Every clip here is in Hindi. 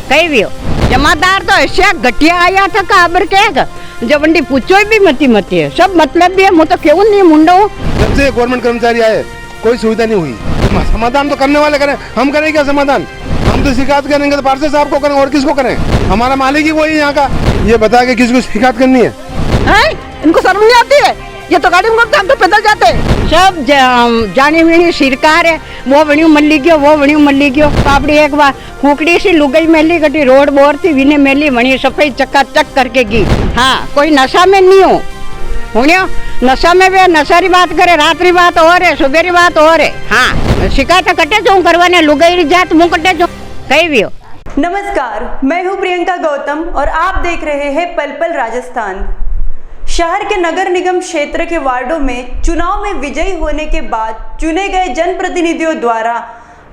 कहीं भी हो। जमादार तो ऐसा घटिया आया था काबर के जब बंडी पूछो भी मती है, सब मतलब भी है। मैं तो क्यों नहीं मुंडो। जब से गवर्नमेंट कर्मचारी आए कोई सुविधा नहीं हुई। समाधान तो करने वाले करें, हम करें क्या समाधान? हम तो शिकायत करेंगे तो पार्षद साहब को करें और किसको करें? हमारा मालिक ही वही यहाँ का। ये बता के किसको शिकायत करनी है? इनको शर्म नहीं आती है? ये तो गाड़ी में हम तो पैदल जाते हैं। सब जानी हुई सरकार है, वो बनी मल्ली गयो, वो बनी मल्ली गयो। पापड़ी एक बार हुकड़ी सी लुगई मेली गटी रोड बोर थी विने मेली बनी सफाई चकाचक करके गी। हाँ, कोई नशा में नहीं हो हुनियो। नशा में भी नशा री बात करे, रात्रि बात और है, सुबह री बात और है। हाँ, शिकायत कटे जो करवाने लुगई जात मुँह कटे जो कहीं भी हो। नमस्कार, मैं हूँ प्रियंका गौतम और आप देख रहे हैं पल पल राजस्थान। शहर के नगर निगम क्षेत्र के वार्डों में चुनाव में विजयी होने के बाद चुने गए जनप्रतिनिधियों द्वारा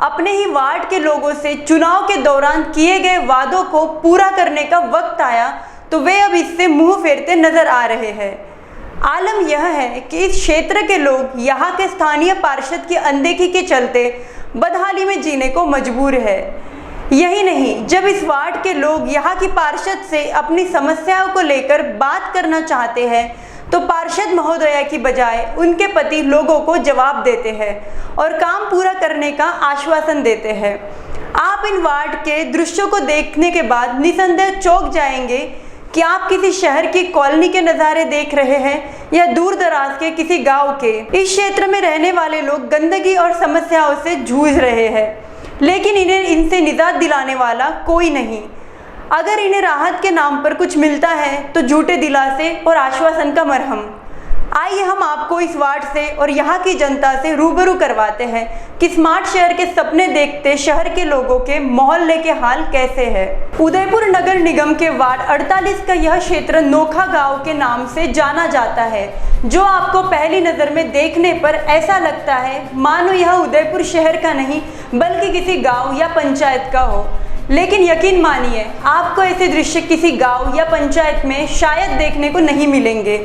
अपने ही वार्ड के लोगों से चुनाव के दौरान किए गए वादों को पूरा करने का वक्त आया तो वे अब इससे मुंह फेरते नजर आ रहे हैं। आलम यह है कि इस क्षेत्र के लोग यहाँ के स्थानीय पार्षद की अनदेखी के चलते बदहाली में जीने को मजबूर है। यही नहीं, जब इस वार्ड के लोग यहाँ की पार्षद से अपनी समस्याओं को लेकर बात करना चाहते हैं तो पार्षद महोदया की बजाय उनके पति लोगों को जवाब देते हैं और काम पूरा करने का आश्वासन देते हैं। आप इन वार्ड के दृश्यों को देखने के बाद निसंदेह चौंक जाएंगे कि आप किसी शहर की कॉलोनी के नज़ारे देख रहे हैं या दूर दराज के किसी गांव के। इस क्षेत्र में रहने वाले लोग गंदगी और समस्याओं से जूझ रहे हैं, लेकिन इन्हें इनसे निजात दिलाने वाला कोई नहीं। अगर इन्हें राहत के नाम पर कुछ मिलता है तो झूठे दिलासे और आश्वासन का मरहम। आइए हम आपको इस वार्ड से और यहाँ की जनता से रूबरू करवाते हैं कि स्मार्ट शहर के सपने देखते शहर के लोगों के मोहल्ले के हाल कैसे है। उदयपुर नगर निगम के वार्ड 48 का यह क्षेत्र नोखा गांव के नाम से जाना जाता है, जो आपको पहली नज़र में देखने पर ऐसा लगता है मानो यह उदयपुर शहर का नहीं बल्कि किसी गाँव या पंचायत का हो। लेकिन यकीन मानिए, आपको ऐसे दृश्य किसी गांव या पंचायत में शायद देखने को नहीं मिलेंगे,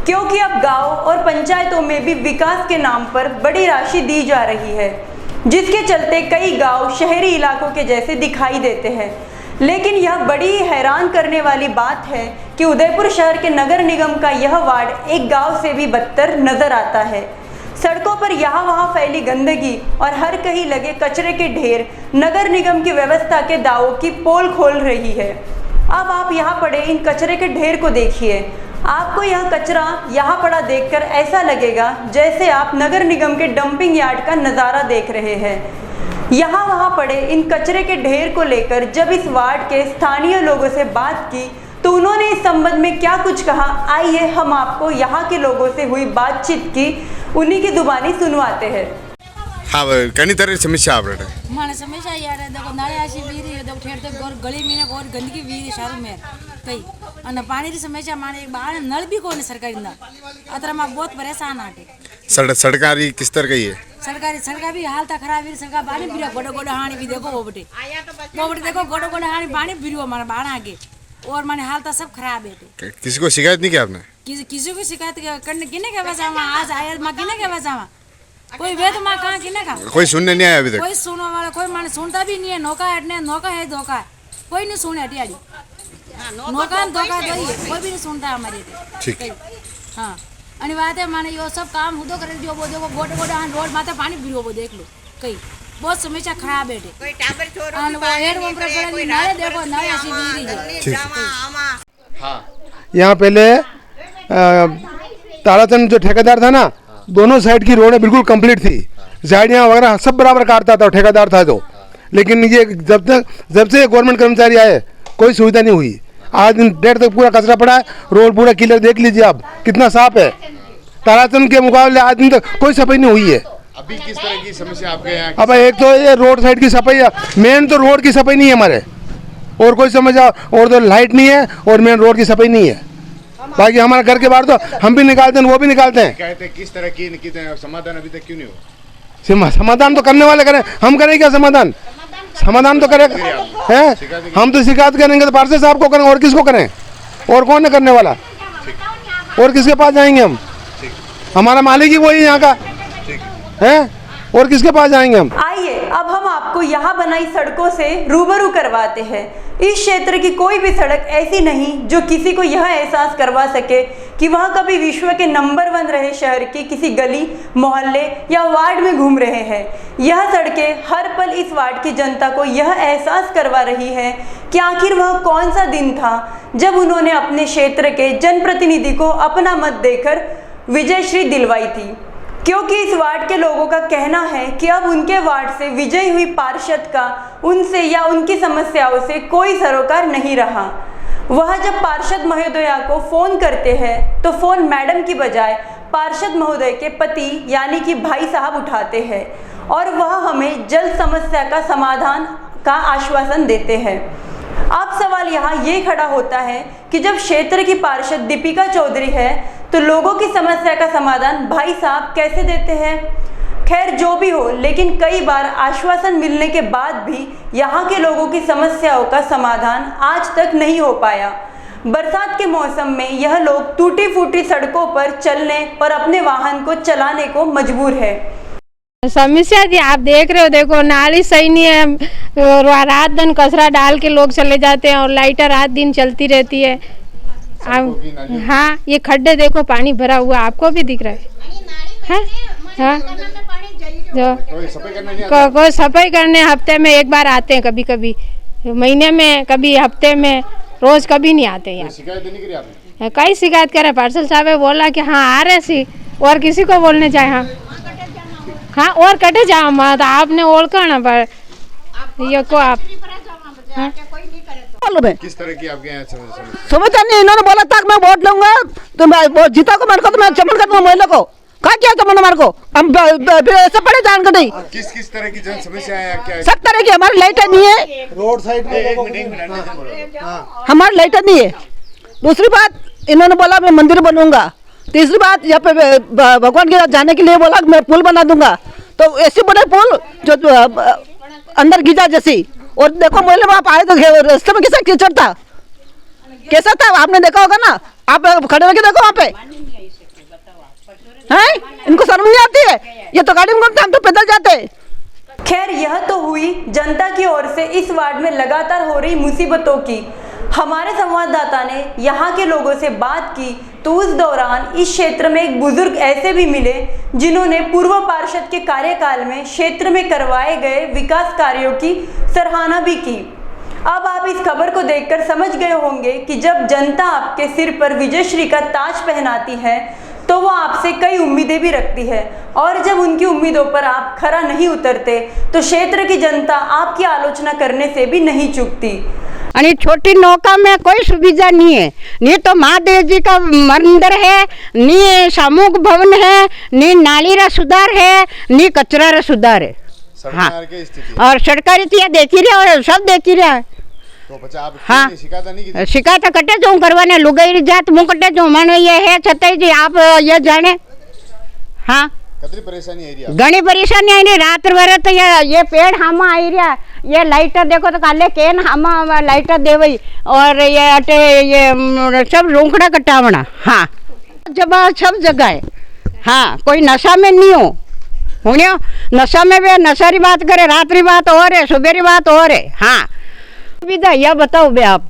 क्योंकि अब गांव और पंचायतों में भी विकास के नाम पर बड़ी राशि दी जा रही है, जिसके चलते कई गांव शहरी इलाकों के जैसे दिखाई देते हैं। लेकिन यह बड़ी हैरान करने वाली बात है कि उदयपुर शहर के नगर निगम का यह वार्ड एक गाँव से भी बदतर नजर आता है। सड़कों पर यहाँ वहाँ फैली गंदगी और हर कहीं लगे कचरे के ढेर नगर निगम की व्यवस्था के दावों की पोल खोल रही है। अब आप यहाँ पड़े इन कचरे के ढेर को देखिए। आपको यह कचरा यहाँ पड़ा देखकर ऐसा लगेगा जैसे आप नगर निगम के डंपिंग यार्ड का नज़ारा देख रहे हैं। यहाँ वहाँ पड़े इन कचरे के ढेर को लेकर जब इस वार्ड के स्थानीय लोगों से बात की तो उन्होंने इस संबंध में क्या कुछ कहा, आइए हम आपको यहाँ के लोगों से हुई बातचीत की उन्हीं की जुबानी सुनवाते हैं। हाँ, कई तरह की समस्या आप रहे माने समस्या यार देखो नाले आशी वीरी देखो ठेर तक और गली में और गंदगी वीरी शारू में कई અને પાણીની સમસ્યા માણે એક બાર નળ બી કોને સરકારી ના અતરમાં बहुत परेशान आटे। सरकारी किस तरह की है? सरकारी सड़का भी हालत खराब है। सरकार पानी पीरा गोडो गोडो हानी भी देखो वो बटे देखो गोडो गोडो हानी पानी पीरो हमारा बाण आगे और माने हालत सब खराब है। किसी को शिकायत नहीं किया आपने? किसी को शिकायत करने किने के पास आवा आज आया मां किने के पास आवा कोई वे तो मां कहां किने का कोई सुनने नहीं आया अभी तक? कोई सुनने वाला कोई माने सुनता भी नहीं है। नौका हटने नौका है धोखा कोई नहीं सुने हटियाड़ी नौका धोखा दो कोई भी नहीं सुनता हमारे। ठीक। हाँ, अनि बात है माने यो सब काम हुदो करे जो वो देखो गोडे गोडे हां रोड माथे पानी पीरो वो देख लो कई बहुत समस्या खराब है। कोई टाबर छोरो और वो हेड ऊपर पड़े नाले देखो नाले ऐसी वीरी है। हाँ, यहाँ पहले ताराचंद जो ठेकेदार था ना, दोनों साइड की रोडें बिल्कुल कंप्लीट थी, झाड़ियाँ वगैरह सब बराबर काटता था ठेकेदार था तो। लेकिन ये जब से गवर्नमेंट कर्मचारी आए कोई सुविधा नहीं हुई। आज दिन देर तक पूरा कचरा पड़ा है, रोड पूरा क्लियर देख लीजिए आप कितना साफ है। ताराचंद के मुकाबले आज दिन तक कोई सफाई नहीं हुई है। अभी किस तरह की समस्या आपके यहाँ? अब एक तो ये रोड साइड की सफाई है, मेन तो रोड की सफाई नहीं है हमारे, और कोई समस्या और तो लाइट नहीं है और मेन रोड की सफाई नहीं है। बाकी हमारे घर के बाहर तो हम भी निकालते हैं, वो भी निकालते हैं। कहते हैं किस तरह की समाधान अभी तक क्यों नहीं हुआ? समाधान तो करने वाले करें, हम करें क्या समाधान? समाधान तो करें हैं, हम तो शिकायत करेंगे तो पार्षद साहब को करें और किसको करें? और कौन है करने वाला? और किसके पास जाएंगे हम? हमारा मालिक ही वही यहाँ का है, और किसके पास जाएंगे हम? आइए अब हम आपको आपको यहाँ बनाई सड़कों से रूबरू करवाते हैं। इस क्षेत्र की कोई भी सड़क ऐसी नहीं जो किसी को यह एहसास करवा सके कि वह कभी विश्व के नंबर 1 रहे शहर की किसी गली, मोहल्ले या वार्ड में घूम रहे हैं। यह सड़कें हर पल इस वार्ड की जनता को यह एहसास करवा रही है कि आखिर वह कौन सा दिन था जब उन्होंने अपने क्षेत्र के जनप्रतिनिधि को अपना मत देकर विजयश्री दिलवाई थी, क्योंकि इस वार्ड के लोगों का कहना है कि अब उनके वार्ड से विजयी हुई पार्षद का उनसे या उनकी समस्याओं से कोई सरोकार नहीं रहा। वह जब पार्षद महोदया को फ़ोन करते हैं तो फ़ोन मैडम की बजाय पार्षद महोदय के पति यानी कि भाई साहब उठाते हैं और वह हमें जल्द समस्या का समाधान का आश्वासन देते हैं। अब सवाल यहाँ ये खड़ा होता है कि जब क्षेत्र की पार्षद दीपिका चौधरी है तो लोगों की समस्या का समाधान भाई साहब कैसे देते हैं। खैर जो भी हो, लेकिन कई बार आश्वासन मिलने के बाद भी यहाँ के लोगों की समस्याओं का समाधान आज तक नहीं हो पाया। बरसात के मौसम में यह लोग टूटी फूटी सड़कों पर चलने और अपने वाहन को चलाने को मजबूर है। समस्या जी आप देख रहे हो, देखो नाली सही नहीं है, रात दिन कचरा डाल के लोग चले जाते हैं और लाइटर रात दिन चलती रहती है। अब हाँ ये खड्डे देखो पानी भरा हुआ, आपको भी दिख रहा है? हाँ जो कोई सफाई करने हफ्ते में एक बार आते हैं, कभी कभी महीने में, कभी हफ्ते में, रोज कभी नहीं आते यहाँ। कई शिकायत करे, पार्सल साहब बोला कि हाँ आ रहे सी, और किसी को बोलने जाए हाँ और कटे जाओ मत, आपने ओळखा ना पर ये को आप किस तरह की आपके यहाँ समझता नहीं। इन्होंने बोला था मैं वोट लूंगा तो मैं जीता को मेरे को तो मैं चमन कर दूंगा महिला को। कहा क्या चमन हमारे को, हम ऐसे पड़े जान कर नहीं। किस तरह की जन समस्या है क्या? सब तरह की, हमारी लाइटें नहीं है रोड साइड हमारी लाइटें नहीं है। दूसरी बात इन्होंने बोला मैं मंदिर बनूंगा। तीसरी बात यहाँ पे भगवान के जाने के लिए बोला मैं पुल बना दूंगा, तो ऐसे बड़े पुल जो अंदर गिजा जैसी। और देखो मोहल्ले में आप आए तो रास्ते में कैसा कीचड़ था, कैसा था आपने देखा होगा ना, आप खड़े होकर देखो वहाँ पे हैं। इनको शर्म नहीं आती है? ये तो गाड़ी में घूमते, हम तो पैदल जाते। खैर यह तो हुई जनता की ओर से इस वार्ड में लगातार हो रही मुसीबतों की। हमारे संवाददाता ने यहाँ के लोगों से बात की तो उस दौरान इस क्षेत्र में एक बुजुर्ग ऐसे भी मिले जिन्होंने पूर्व पार्षद के कार्यकाल में क्षेत्र में करवाए गए विकास कार्यों की सराहना भी की। अब आप इस खबर को देखकर समझ गए होंगे कि जब जनता आपके सिर पर विजयश्री का ताज पहनाती है तो वो आपसे कई उम्मीदें भी रखती है, और जब उनकी उम्मीदों पर आप खरा नहीं उतरते तो क्षेत्र की जनता आपकी आलोचना करने से भी नहीं चूकती। आणि छोटी नौका में कोई सुविधा नहीं है, नहीं तो महादेव जी का मंदिर है, नहीं सामूहिक भवन है, नहीं नाली रा सुधार है, नहीं कचरा रा सुधार है। हाँ और सरकारी तो देखी रहा और सब देखी रहा है। तो बच्चा आप हाँ शिकायत नहीं की? शिकायत कटे जो करवाने लुगाई जात मुँह कटे जो मानो ये है छतई जी आप ये जाने। हाँ कितनी परेशानी है रही? घनी परेशानी आई रही, रात भर तो ये पेड़ हामा आई रहा, ये लाइटर देखो तो काले केन हामा लाइटर देवई, और ये अटे ये सब रोकड़ा कटावना। हाँ जब सब जगह है। हाँ कोई नशा में नहीं हो नशा में भी नशा री बात करे, रात री बात और है, सुबह री बात और है। हाँ सुविधा यह बताओ बे आप,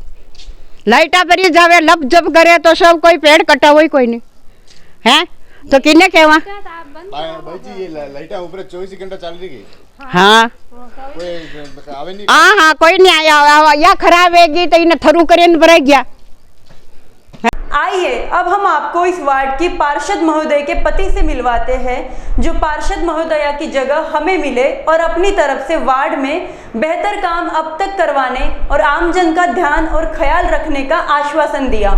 लाइटा पर ही जावे लब जब करे तो सब कोई पेड़ कटा हुई कोई नहीं है, तो किन्ने कहवा भाई जी ये लाइटा ऊपर 24 घंटा चल रही है। हाँ कोई आवे नहीं? हाँ कोई नहीं आया, या खराब हैगी तो इन्हें थरू करे भरा गया। आइए अब हम आपको इस वार्ड की पार्षद महोदय के पति से मिलवाते हैं जो पार्षद महोदया की जगह हमें मिले और अपनी तरफ से वार्ड में बेहतर काम अब तक करवाने और आमजन का ध्यान और ख्याल रखने का आश्वासन दिया।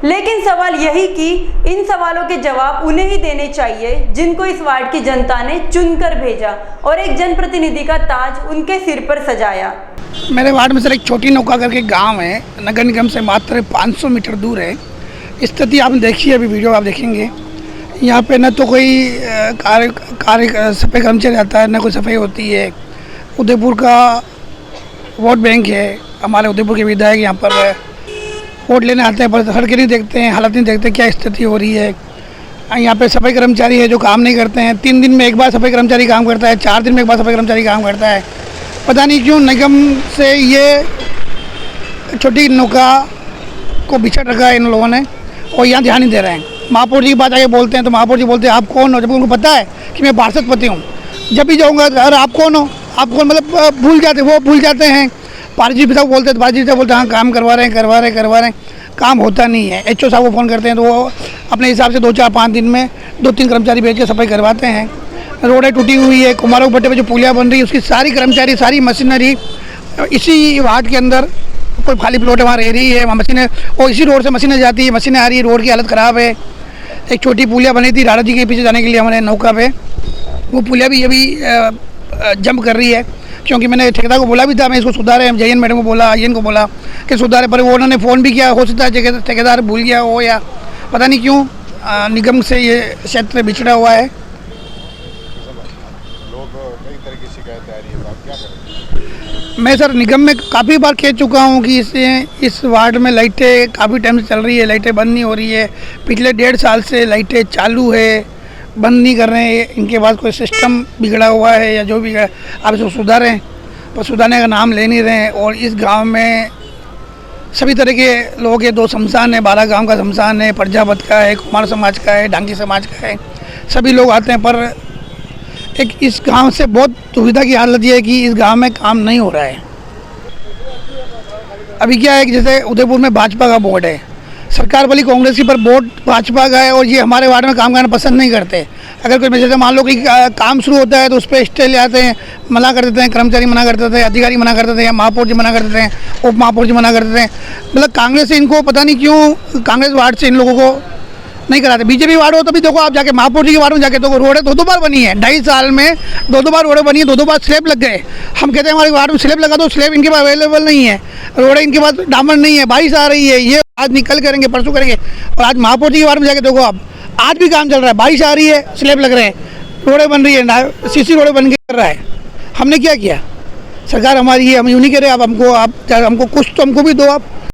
लेकिन सवाल यही कि इन सवालों के जवाब उन्हें ही देने चाहिए जिनको इस वार्ड की जनता ने चुनकर भेजा और एक जनप्रतिनिधि का ताज उनके सिर पर सजाया। मेरे वार्ड में सर एक छोटी नौका करके गांव है, नगर निगम से मात्र 500 मीटर दूर है। स्थिति आपने देखी है, अभी वीडियो आप देखेंगे। यहाँ पे न तो कोई कार्य सफाई कर्मचारी आता है, न कोई सफाई होती है। उदयपुर का वोट बैंक है, हमारे उदयपुर के विधायक यहाँ पर वोट लेने आते हैं, पर सड़कें नहीं देखते हैं, हालत नहीं देखते क्या स्थिति हो रही है। यहाँ पे सफाई कर्मचारी है जो काम नहीं करते हैं। 3 दिन में एक बार सफाई कर्मचारी काम करता है, 4 दिन में एक बार सफाई कर्मचारी काम करता है। पता नहीं क्यों निगम से ये छोटी नौका को बिछड़ रखा है इन लोगों ने और यहाँ ध्यान नहीं दे रहे हैं। महापौर जी की बात आगे बोलते हैं तो महापौर जी बोलते हैं आप कौन हो, जब उनको पता है कि मैं पार्षद पति हूँ। जब भी जाऊँगा अरे आप कौन हो, आप कौन, मतलब भूल जाते हैं। पार्षद जी साहब बोलते हैं तो पार्षद जी साहब बोलते हैं हाँ काम करवा रहे हैं, काम होता नहीं है। एचओ साहब को फ़ोन करते हैं तो वो अपने हिसाब से 2-4-5 दिन में 2-3 कर्मचारी भेज के सफाई करवाते हैं। रोडें टूटी हुई है, कुमारों भट्टे पे जो पुलिया बन रही है उसकी सारी कर्मचारी, सारी मशीनरी इसी वार्ड के अंदर, कोई खाली प्लॉट वहाँ रह रही है, वहाँ मशीनें, और इसी रोड से मशीनें जाती है, मशीनें आ रही है, रोड की हालत ख़राब है। एक छोटी पुलिया बनी थी राणा जी के पीछे जाने के लिए हमारे नौका पे, वो पुलिया भी अभी जंप कर रही है, क्योंकि मैंने ठेकेदार को बोला भी था मैं इसको सुधारे, जयन मैडम को बोला, आयन को बोला कि सुधारे, पर वो उन्होंने फ़ोन भी किया। हो सकता है ठेकेदार भूल गया हो या पता नहीं क्यों निगम से ये क्षेत्र बिछड़ा हुआ है। लोग कई तरह की शिकायतें आ रही है, आप क्या करें? मैं सर निगम में काफ़ी बार कह चुका हूँ कि इस वार्ड में लाइटें काफ़ी टाइम से चल रही है, लाइटें बंद नहीं हो रही है। पिछले 1.5 साल से लाइटें चालू है, बंद नहीं कर रहे हैं। इनके पास कोई सिस्टम बिगड़ा हुआ है या जो भी है, आप इसको सुधारें, पर सुधारने का नाम ले नहीं रहे हैं। और इस गांव में सभी तरह के लोगों के 2 शमशान है, 12 गांव का शमशान है, प्रजापत का है, कुमार समाज का है, डांगी समाज का है, सभी लोग आते हैं। पर एक इस गांव से बहुत दुविधा की हालत ये है कि इस गांव में काम नहीं हो रहा है। अभी क्या है कि जैसे उदयपुर में भाजपा का बोर्ड है, सरकार वाली कांग्रेस की, पर वोट भाजपा का है और ये हमारे वार्ड में काम करना पसंद नहीं करते। अगर कोई जैसे मान लो कि काम शुरू होता है तो उस पर स्टे ले आते हैं, मना कर देते हैं, कर्मचारी मना कर देते हैं, अधिकारी मना कर देते हैं, महापौर जी मना कर देते हैं, उप महापौर जी मना कर देते हैं। मतलब कांग्रेस से इनको पता नहीं क्यों, कांग्रेस वार्ड से इन लोगों को नहीं कराते। बीजेपी वार्ड हो तो भी देखो आप जाके महापौर जी के वार्ड में जाके देखो, रोडें 2-2 बार बनी है, 2.5 साल में 2-2 बार रोडें बनी है, 2-2 बार स्लैब लग गए। हम कहते हैं हमारे वार्ड में स्लैब लगा दो, स्लैब इनके पास अवेलेबल नहीं है, रोडें इनके पास डामर नहीं है, बारिश आ रही है, ये आज निकल करेंगे, परसों करेंगे। और आज महापौर जी के वार्ड में जाके देखो आप, आज भी काम चल रहा है, बारिश आ रही है, स्लैब लग रहे हैं, रोडें बन रही है, सीसी रोडें बन के कर रहा है। हमने क्या किया? सरकार हमारी है, हम यूँ नहीं कह रहे, आप हमको कुछ तो हमको भी दो आप।